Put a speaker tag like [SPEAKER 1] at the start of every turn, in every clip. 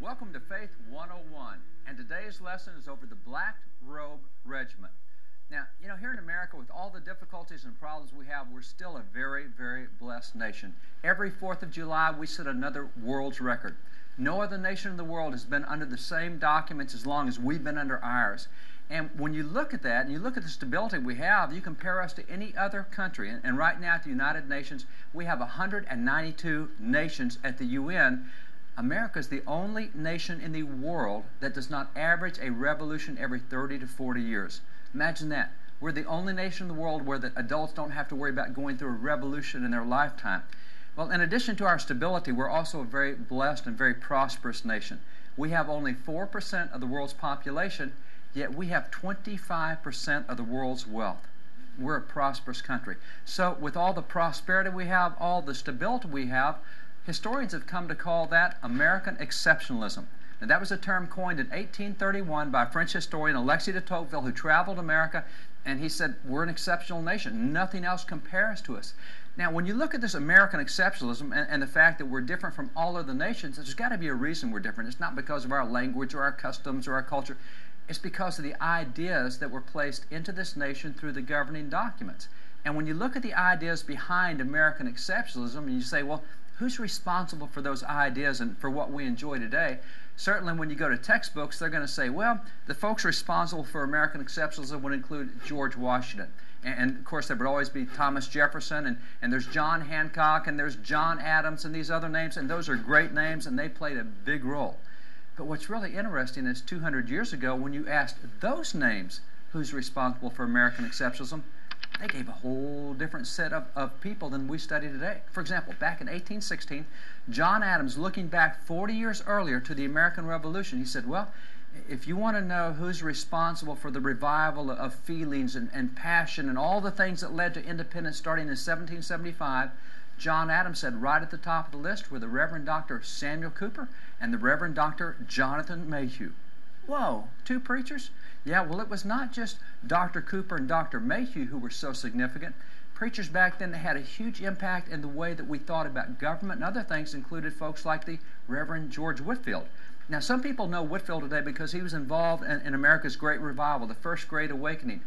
[SPEAKER 1] Welcome to Faith 101, and today's lesson is over the Black Robe Regiment. Now, here in America, with all the difficulties and problems we have, we're still a very, very blessed nation. Every 4th of July, we set another world's record. No other nation in the world has been under the same documents as long as we've been under ours. And when you look at that, and you look at the stability we have, you compare us to any other country. And right now at the United Nations, we have 192 nations at the UN. America is the only nation in the world that does not average a revolution every 30 to 40 years. Imagine that. We're the only nation in the world where the adults don't have to worry about going through a revolution in their lifetime. Well, in addition to our stability, we're also a very blessed and very prosperous nation. We have only 4% of the world's population, yet we have 25% of the world's wealth. We're a prosperous country. So with all the prosperity we have, all the stability we have, historians have come to call that American exceptionalism. Now, that was a term coined in 1831 by French historian Alexis de Tocqueville, who traveled America, and he said, we're an exceptional nation. Nothing else compares to us. Now, when you look at this American exceptionalism and the fact that we're different from all other nations, there's got to be a reason we're different. It's not because of our language or our customs or our culture. It's because of the ideas that were placed into this nation through the governing documents. And when you look at the ideas behind American exceptionalism, and you say, well, who's responsible for those ideas and for what we enjoy today? Certainly when you go to textbooks, they're going to say, well, the folks responsible for American exceptionalism would include George Washington. And of course, there would always be Thomas Jefferson, and there's John Hancock, and there's John Adams, and these other names, and those are great names, and they played a big role. But what's really interesting is 200 years ago, when you asked those names who's responsible for American exceptionalism, they gave a whole different set of people than we study today. For example, back in 1816, John Adams, looking back 40 years earlier to the American Revolution, he said, well, if you want to know who's responsible for the revival of feelings and passion and all the things that led to independence starting in 1775, John Adams said right at the top of the list were the Reverend Dr. Samuel Cooper and the Reverend Dr. Jonathan Mayhew. Whoa, two preachers? Yeah, well, it was not just Dr. Cooper and Dr. Mayhew who were so significant. Preachers back then had a huge impact in the way that we thought about government, and other things included folks like the Reverend George Whitefield. Now, some people know Whitefield today because he was involved in America's Great Revival, the First Great Awakening.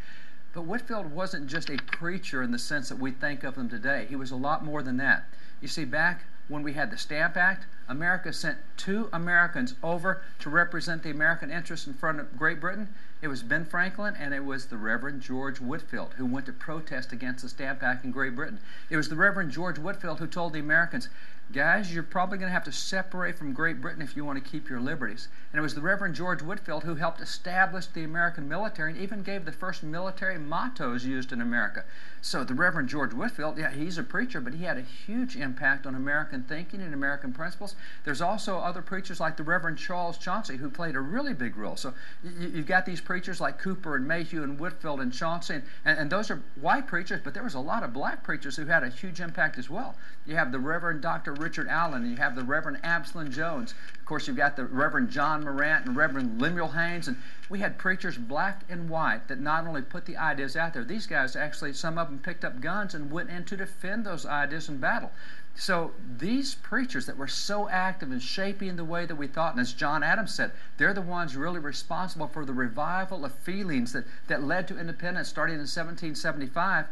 [SPEAKER 1] But Whitefield wasn't just a preacher in the sense that we think of him today. He was a lot more than that. You see, back when we had the Stamp Act, America sent 2 Americans over to represent the American interest in front of Great Britain. It was Ben Franklin and it was the Reverend George Whitefield who went to protest against the Stamp Act in Great Britain. It was the Reverend George Whitefield who told the Americans, guys, you're probably going to have to separate from Great Britain if you want to keep your liberties. And it was the Reverend George Whitefield who helped establish the American military and even gave the first military mottos used in America. So the Reverend George Whitefield, yeah, he's a preacher, but he had a huge impact on American thinking and American principles. There's also other preachers like the Reverend Charles Chauncey who played a really big role. So you've got these preachers like Cooper and Mayhew and Whitefield and Chauncey, and those are white preachers, but there was a lot of black preachers who had a huge impact as well. You have the Reverend Dr. Richard Allen, and you have the Reverend Absalom Jones. Of course, you've got the Reverend John Morant and Reverend Lemuel Haynes, and we had preachers black and white that not only put the ideas out there, these guys actually, some of them picked up guns and went in to defend those ideas in battle. So these preachers that were so active in shaping the way that we thought, and as John Adams said, they're the ones really responsible for the revival of feelings that led to independence starting in 1775.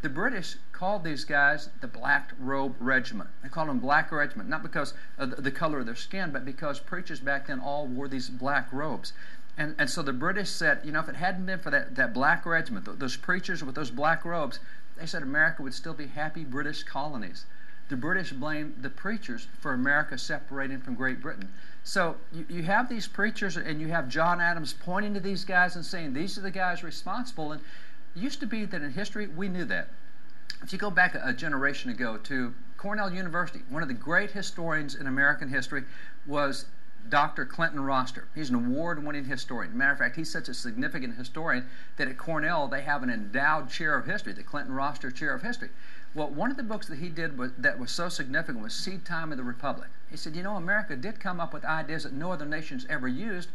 [SPEAKER 1] The British called these guys the Black Robe Regiment. They called them Black Regiment, not because of the color of their skin, but because preachers back then all wore these black robes. And so the British said, if it hadn't been for that black regiment, those preachers with those black robes, they said America would still be happy British colonies. The British blamed the preachers for America separating from Great Britain. So you have these preachers, and you have John Adams pointing to these guys and saying, these are the guys responsible. And it used to be that in history, we knew that. If you go back a generation ago to Cornell University, one of the great historians in American history was Dr. Clinton Roster. He's an award-winning historian. Matter of fact, he's such a significant historian that at Cornell they have an endowed chair of history, the Clinton Roster Chair of History. Well, one of the books that he did that was so significant was Seed Time of the Republic. He said, America did come up with ideas that no other nations ever used.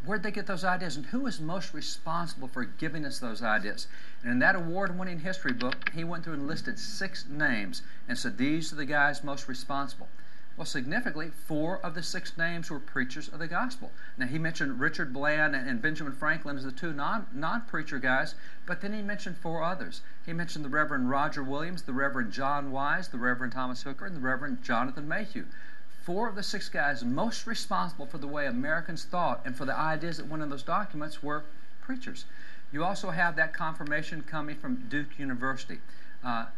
[SPEAKER 1] Where'd they get those ideas, and who was most responsible for giving us those ideas? And in that award-winning history book, he went through and listed 6 names and said, these are the guys most responsible. Well, significantly, 4 of the 6 names were preachers of the gospel. Now, he mentioned Richard Bland and Benjamin Franklin as the 2 non-preacher guys, but then he mentioned 4 others. He mentioned the Reverend Roger Williams, the Reverend John Wise, the Reverend Thomas Hooker, and the Reverend Jonathan Mayhew. 4 of the 6 guys most responsible for the way Americans thought and for the ideas that went in those documents were preachers. You also have that confirmation coming from Duke University.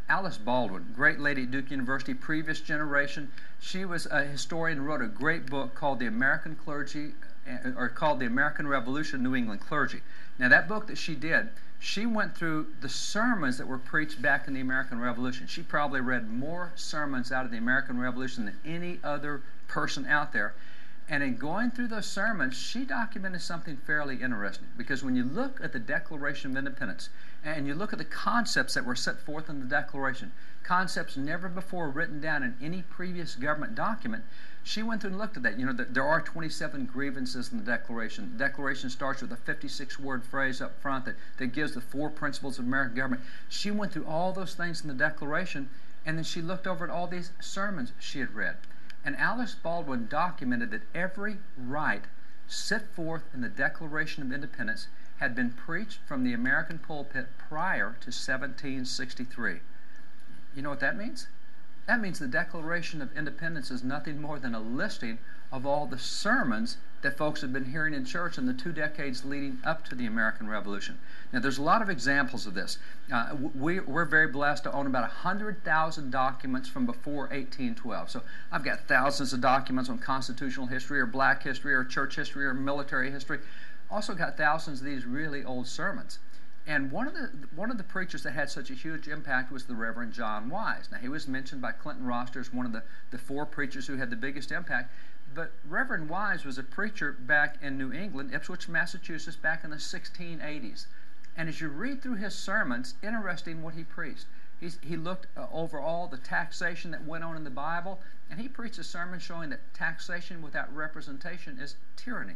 [SPEAKER 1] Alice Baldwin, great lady at Duke University, previous generation. She was a historian and wrote a great book called The American Clergy, or called The American Revolution, New England Clergy. Now, that book that she did, she went through the sermons that were preached back in the American Revolution. She probably read more sermons out of the American Revolution than any other person out there. And in going through those sermons, she documented something fairly interesting. Because when you look at the Declaration of Independence, and you look at the concepts that were set forth in the Declaration, concepts never before written down in any previous government document, she went through and looked at that. You know, there are 27 grievances in the Declaration. The Declaration starts with a 56-word phrase up front that gives the 4 principles of American government. She went through all those things in the Declaration, and then she looked over at all these sermons she had read. And Alice Baldwin documented that every right set forth in the Declaration of Independence had been preached from the American pulpit prior to 1763. You know what that means? That means the Declaration of Independence is nothing more than a listing of all the sermons that folks have been hearing in church in the 2 decades leading up to the American Revolution. Now, there's a lot of examples of this. We're very blessed to own about 100,000 documents from before 1812. So I've got thousands of documents on constitutional history or black history or church history or military history. Also got thousands of these really old sermons. And one of the preachers that had such a huge impact was the Reverend John Wise. Now, he was mentioned by Clinton Roster as one of the 4 preachers who had the biggest impact. But Reverend Wise was a preacher back in New England, Ipswich, Massachusetts, back in the 1680s. And as you read through his sermons, interesting what he preached. He looked over all the taxation that went on in the Bible, and he preached a sermon showing that taxation without representation is tyranny.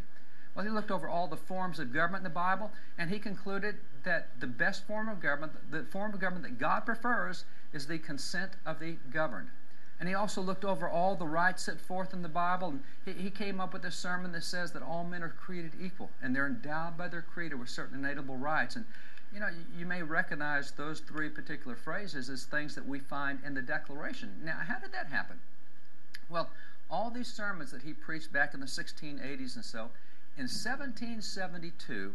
[SPEAKER 1] Well, he looked over all the forms of government in the Bible, and he concluded that the best form of government, the form of government that God prefers, is the consent of the governed. And he also looked over all the rights set forth in the Bible, and he came up with a sermon that says that all men are created equal, and they're endowed by their Creator with certain inalienable rights. And you know, you may recognize those 3 particular phrases as things that we find in the Declaration. Now, how did that happen? Well, all these sermons that he preached back in the 1680s and so, in 1772,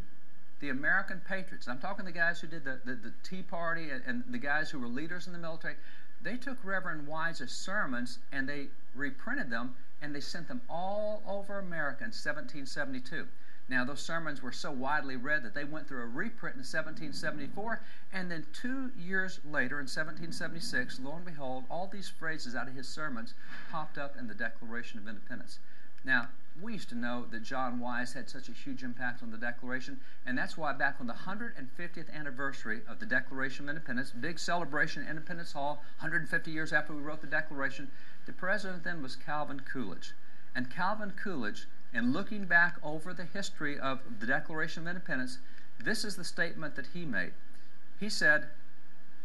[SPEAKER 1] the American patriots, I'm talking the guys who did the Tea Party and the guys who were leaders in the military, they took Reverend Wise's sermons and they reprinted them and they sent them all over America in 1772. Now, those sermons were so widely read that they went through a reprint in 1774, and then 2 years later, in 1776, lo and behold, all these phrases out of his sermons popped up in the Declaration of Independence. Now, we used to know that John Wise had such a huge impact on the Declaration, and that's why back on the 150th anniversary of the Declaration of Independence, big celebration at Independence Hall, 150 years after we wrote the Declaration, the president then was Calvin Coolidge. And Calvin Coolidge, in looking back over the history of the Declaration of Independence, this is the statement that he made. He said,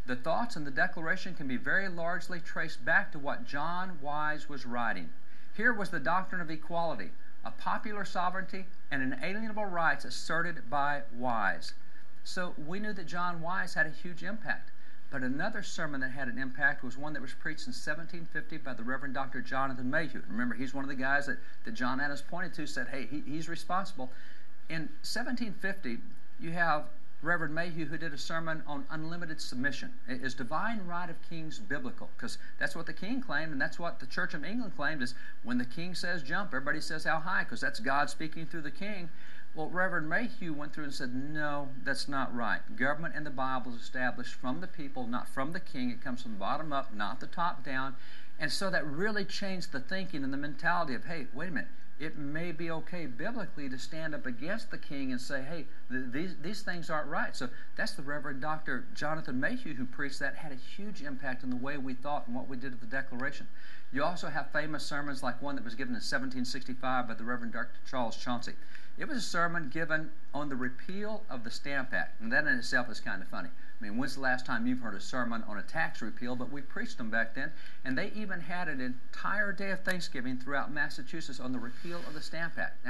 [SPEAKER 1] "The thoughts in the Declaration can be very largely traced back to what John Wise was writing. Here was the doctrine of equality, a popular sovereignty, and inalienable rights asserted by Wise." So we knew that John Wise had a huge impact. But another sermon that had an impact was one that was preached in 1750 by the Reverend Dr. Jonathan Mayhew. Remember, he's one of the guys that John Adams pointed to, said, hey, he's responsible. In 1750, you have Reverend Mayhew, who did a sermon on unlimited submission. Is divine right of kings biblical? Because that's what the king claimed, and that's what the Church of England claimed, is when the king says jump, everybody says how high, because that's God speaking through the king. Well, Reverend Mayhew went through and said, no, that's not right. Government in the Bible is established from the people, not from the king. It comes from the bottom up, not the top down. And so that really changed the thinking and the mentality of, hey, wait a minute, it may be okay biblically to stand up against the king and say, hey, these things aren't right. So that's the Reverend Dr. Jonathan Mayhew who preached that, had a huge impact on the way we thought and what we did at the Declaration. You also have famous sermons like one that was given in 1765 by the Reverend Dr. Charles Chauncey. It was a sermon given on the repeal of the Stamp Act, and that in itself is kind of funny. I mean, when's the last time you've heard a sermon on a tax repeal? But we preached them back then, and they even had an entire day of Thanksgiving throughout Massachusetts on the repeal of the Stamp Act. Now,